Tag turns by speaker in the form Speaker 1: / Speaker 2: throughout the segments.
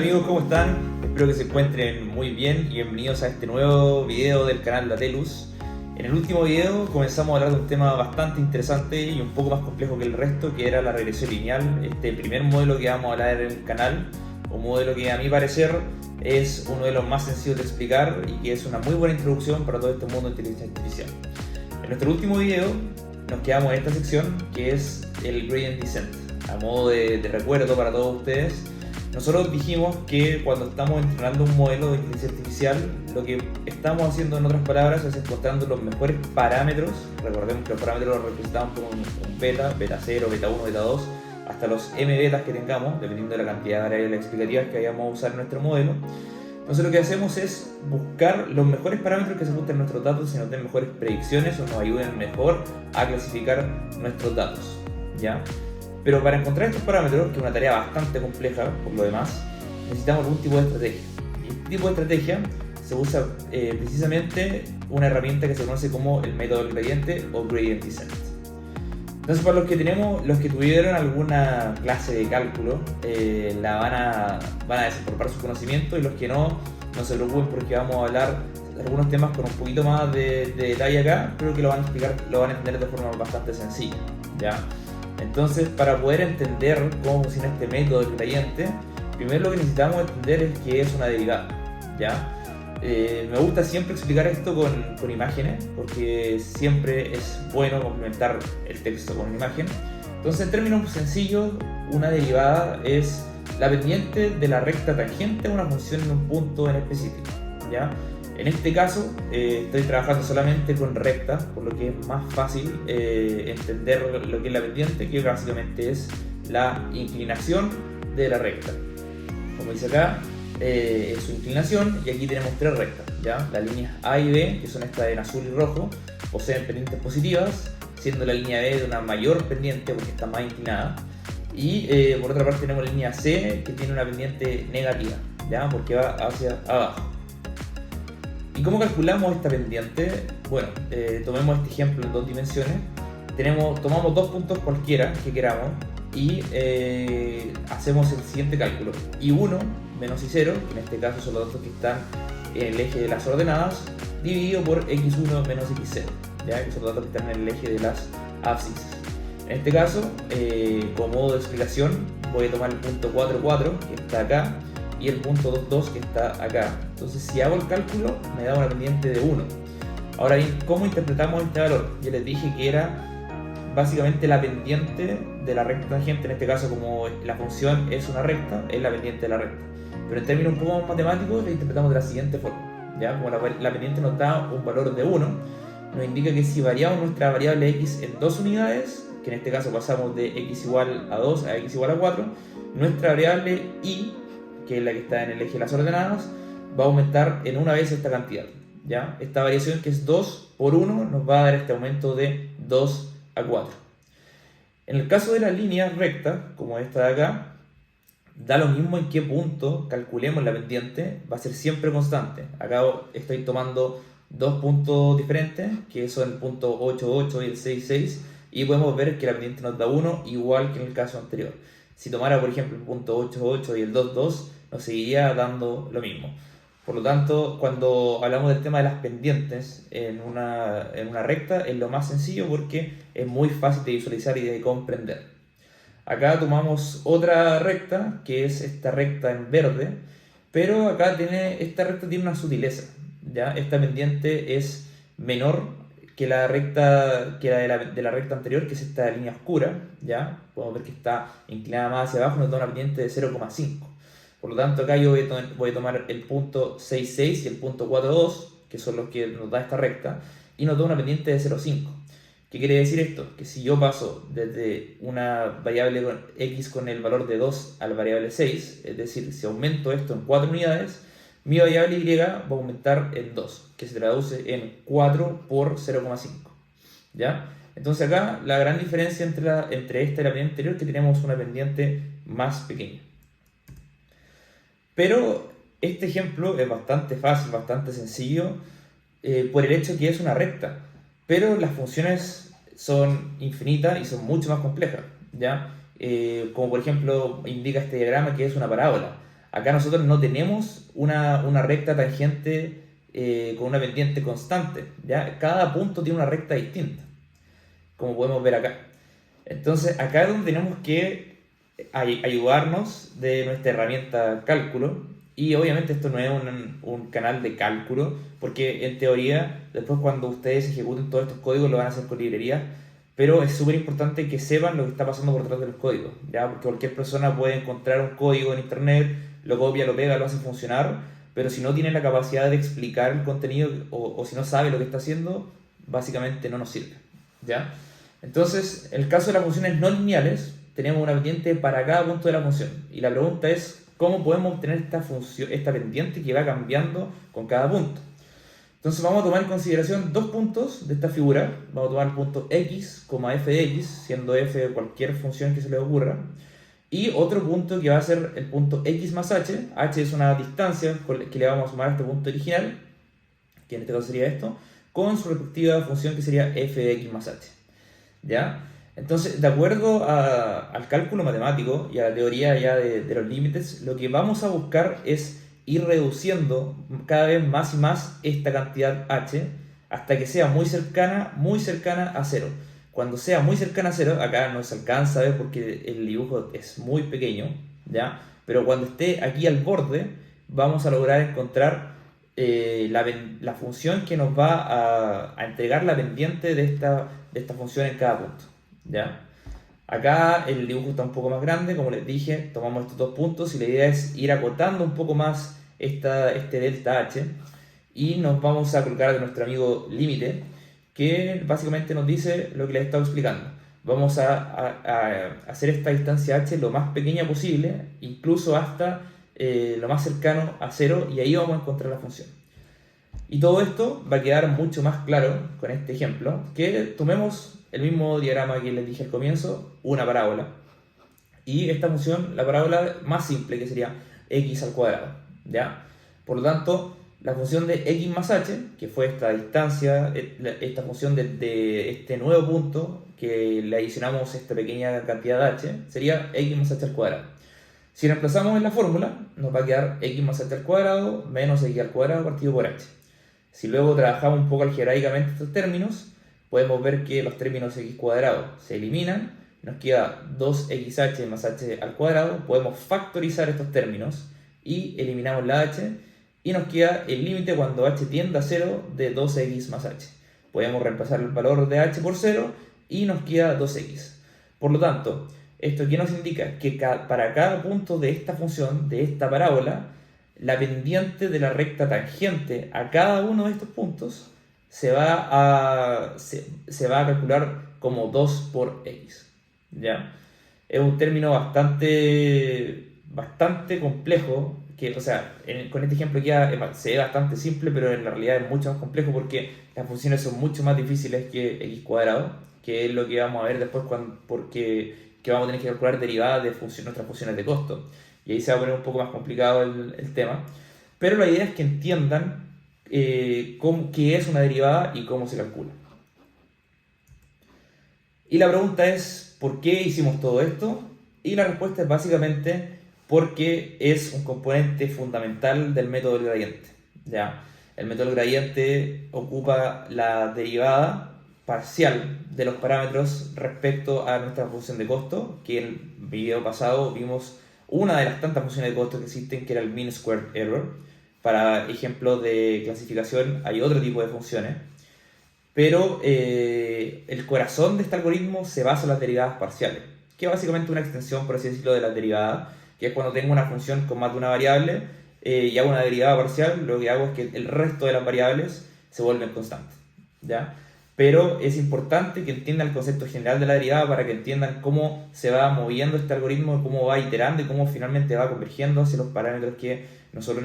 Speaker 1: amigos, ¿cómo están? Espero que se encuentren muy bien y bienvenidos a este nuevo video del canal Datelus. En el último video comenzamos a hablar de un tema bastante interesante y un poco más complejo que el resto, que era la regresión lineal, este primer modelo que vamos a hablar en el canal, un modelo que a mi parecer es uno de los más sencillos de explicar y que es una muy buena introducción para todo este mundo de inteligencia artificial. En nuestro último video nos quedamos en esta sección que es el gradient descent. A modo de recuerdo para todos ustedes, nosotros dijimos que cuando estamos entrenando un modelo de inteligencia artificial, lo que estamos haciendo en otras palabras es encontrando los mejores parámetros. Recordemos que los parámetros los representamos por un beta, beta 0, beta 1, beta 2, hasta los m betas que tengamos, dependiendo de la cantidad de variables explicativas que vayamos a usar en nuestro modelo. Entonces lo que hacemos es buscar los mejores parámetros que se ajusten a nuestros datos y nos den mejores predicciones o nos ayuden mejor a clasificar nuestros datos, ¿ya? Pero para encontrar estos parámetros, que es una tarea bastante compleja por lo demás, necesitamos algún tipo de estrategia. Y este tipo de estrategia se usa precisamente una herramienta que se conoce como el método del gradiente o gradient descent. Entonces, para los que tuvieron alguna clase de cálculo, van a desempolvar su conocimiento, y los que no se preocupen porque vamos a hablar de algunos temas con un poquito más de detalle acá. Creo que lo van a explicar, lo van a entender de forma bastante sencilla, ¿ya? Entonces, para poder entender cómo funciona este método del gradiente, primero lo que necesitamos entender es que es una derivada, ¿ya? Me gusta siempre explicar esto con imágenes, porque siempre es bueno complementar el texto con una imagen. Entonces, en términos sencillos, una derivada es la pendiente de la recta tangente a una función en un punto en específico, ¿ya? En este caso estoy trabajando solamente con rectas, por lo que es más fácil entender lo que es la pendiente, que básicamente es la inclinación de la recta. Como dice acá, es su inclinación, y aquí tenemos tres rectas, ¿ya? Las líneas A y B, que son estas en azul y rojo, poseen pendientes positivas, siendo la línea B de una mayor pendiente porque está más inclinada, y por otra parte tenemos la línea C, que tiene una pendiente negativa, ¿ya? Porque va hacia abajo. ¿Y cómo calculamos esta pendiente? Bueno, tomemos este ejemplo en dos dimensiones. Tomamos dos puntos cualquiera que queramos y hacemos el siguiente cálculo. I1 menos I0, que en este caso son los datos que están en el eje de las ordenadas, dividido por X1 menos X0, ¿ya? Que son los datos que están en el eje de las abscisas. En este caso, como modo de explicación, voy a tomar el punto 4, 4, que está acá, y el punto 2, 2, que está acá. Entonces, si hago el cálculo, me da una pendiente de 1. Ahora bien, ¿cómo interpretamos este valor? Yo les dije que era básicamente la pendiente de la recta tangente. En este caso, como la función es una recta, es la pendiente de la recta. Pero en términos un poco más matemáticos, la interpretamos de la siguiente forma, ¿ya? Como la pendiente nos da un valor de 1, nos indica que si variamos nuestra variable x en 2 unidades, que en este caso pasamos de x igual a 2 a x igual a 4, nuestra variable y, que es la que está en el eje de las ordenadas, va a aumentar en una vez esta cantidad, ¿ya? Esta variación, que es 2 por 1, nos va a dar este aumento de 2 a 4. En el caso de las líneas rectas, como esta de acá, da lo mismo en qué punto calculemos la pendiente, va a ser siempre constante. Acá estoy tomando dos puntos diferentes, que son el punto 8, 8 y el 6, 6, y podemos ver que la pendiente nos da 1, igual que en el caso anterior. Si tomara, por ejemplo, el punto 8, 8 y el 2, 2, nos seguiría dando lo mismo. Por lo tanto, cuando hablamos del tema de las pendientes en una recta, es lo más sencillo porque es muy fácil de visualizar y de comprender. Acá tomamos otra recta, que es esta recta en verde, pero acá esta recta tiene una sutileza, ¿ya? Esta pendiente es menor que la recta de la recta anterior, que es esta línea oscura, ¿ya? Podemos ver que está inclinada más hacia abajo, nos da una pendiente de 0,5. Por lo tanto, acá yo voy a tomar el punto 6,6 y el punto 4,2, que son los que nos da esta recta, y nos da una pendiente de 0,5. ¿Qué quiere decir esto? Que si yo paso desde una variable x con el valor de 2 a la variable 6, es decir, si aumento esto en 4 unidades, mi variable y va a aumentar en 2, que se traduce en 4 por 0,5, ¿ya? Entonces acá la gran diferencia entre esta y la pendiente anterior es que tenemos una pendiente más pequeña. Pero este ejemplo es bastante fácil, bastante sencillo, por el hecho que es una recta, pero las funciones son infinitas y son mucho más complejas, ¿ya? Como por ejemplo indica este diagrama, que es una parábola. Acá nosotros no tenemos una recta tangente con una pendiente constante, ¿ya? Cada punto tiene una recta distinta, como podemos ver acá. Entonces, acá es donde tenemos que ayudarnos de nuestra herramienta cálculo. Y obviamente esto no es un canal de cálculo, porque en teoría, después cuando ustedes ejecuten todos estos códigos, lo van a hacer con librerías, pero es súper importante que sepan lo que está pasando por detrás de los códigos, ¿ya? Porque cualquier persona puede encontrar un código en internet, lo copia, lo pega, lo hace funcionar, pero si no tiene la capacidad de explicar el contenido o si no sabe lo que está haciendo, básicamente no nos sirve, ¿ya? Entonces, en el caso de las funciones no lineales, tenemos una pendiente para cada punto de la función. Y la pregunta es, ¿cómo podemos obtener esta pendiente que va cambiando con cada punto? Entonces vamos a tomar en consideración dos puntos de esta figura. Vamos a tomar el punto x, f de x, siendo f cualquier función que se le ocurra. Y otro punto que va a ser el punto x más h. H es una distancia que le vamos a sumar a este punto original, que en este caso sería esto, con su respectiva función que sería f de x más h. ¿Ya? Entonces, de acuerdo al cálculo matemático y a la teoría ya de los límites, lo que vamos a buscar es ir reduciendo cada vez más y más esta cantidad h hasta que sea muy cercana a cero. Cuando sea muy cercana a cero, acá no se alcanza a ver porque el dibujo es muy pequeño, ¿ya? Pero cuando esté aquí al borde, vamos a lograr encontrar la función que nos va a entregar la pendiente de esta función en cada punto, ¿ya? Acá el dibujo está un poco más grande, como les dije, tomamos estos dos puntos y la idea es ir acotando un poco más este delta h y nos vamos a colocar de nuestro amigo límite, que básicamente nos dice lo que les he estado explicando. Vamos a hacer esta distancia h lo más pequeña posible, incluso hasta lo más cercano a cero, y ahí vamos a encontrar la función. Y todo esto va a quedar mucho más claro con este ejemplo, que tomemos el mismo diagrama que les dije al comienzo, una parábola, y esta función, la parábola más simple, que sería x al cuadrado, ¿ya? Por lo tanto, la función de x más h, que fue esta distancia, esta función de este nuevo punto, que le adicionamos esta pequeña cantidad de h, sería x más h al cuadrado. Si reemplazamos en la fórmula, nos va a quedar x más h al cuadrado menos x al cuadrado partido por h. Si luego trabajamos un poco algebraicamente estos términos, podemos ver que los términos x cuadrado se eliminan, nos queda 2xh más h al cuadrado, podemos factorizar estos términos y eliminamos la h, y nos queda el límite cuando h tiende a 0 de 2x más h. Podemos reemplazar el valor de h por 0 y nos queda 2x. Por lo tanto, ¿esto qué nos indica? Que para cada punto de esta función, de esta parábola, la pendiente de la recta tangente a cada uno de estos puntos se va a calcular como 2 por x, ¿ya? Es un término bastante complejo, que, o sea, con este ejemplo ya se ve bastante simple, pero en la realidad es mucho más complejo porque las funciones son mucho más difíciles que x cuadrado, que es lo que vamos a ver después porque vamos a tener que calcular derivadas de nuestras funciones de costo. Y ahí se va a poner un poco más complicado el tema. Pero la idea es que entiendan qué es una derivada y cómo se calcula. Y la pregunta es, ¿por qué hicimos todo esto? Y la respuesta es básicamente porque es un componente fundamental del método del gradiente, ¿ya? El método del gradiente ocupa la derivada parcial de los parámetros respecto a nuestra función de costo, que en el video pasado vimos una de las tantas funciones de costo que existen, que era el mean squared error. Para ejemplos de clasificación hay otro tipo de funciones, pero el corazón de este algoritmo se basa en las derivadas parciales, que es básicamente una extensión, por así decirlo, de las derivadas, que es cuando tengo una función con más de una variable y hago una derivada parcial, lo que hago es que el resto de las variables se vuelven constantes, ¿ya? Pero es importante que entiendan el concepto general de la derivada para que entiendan cómo se va moviendo este algoritmo, cómo va iterando y cómo finalmente va convergiendo hacia los parámetros que nosotros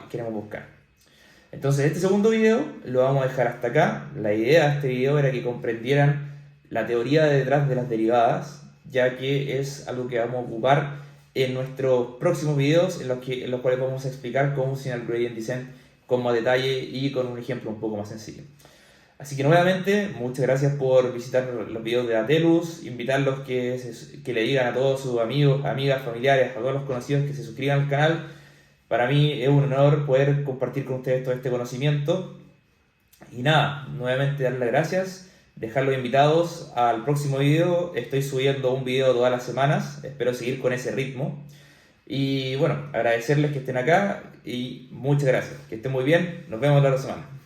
Speaker 1: queremos buscar. Entonces este segundo video lo vamos a dejar hasta acá. La idea de este video era que comprendieran la teoría detrás de las derivadas, ya que es algo que vamos a ocupar en nuestros próximos videos en los cuales vamos a explicar cómo funciona el gradient descent con más detalle y con un ejemplo un poco más sencillo. Así que nuevamente, muchas gracias por visitar los videos de Atelus, invitarlos que le digan a todos sus amigos, amigas, familiares, a todos los conocidos que se suscriban al canal, Para mí es un honor poder compartir con ustedes todo este conocimiento. Y nada, nuevamente darles las gracias, dejarlos invitados al próximo video. Estoy subiendo un video todas las semanas, espero seguir con ese ritmo. Y bueno, agradecerles que estén acá y muchas gracias. Que estén muy bien, nos vemos la otra semana.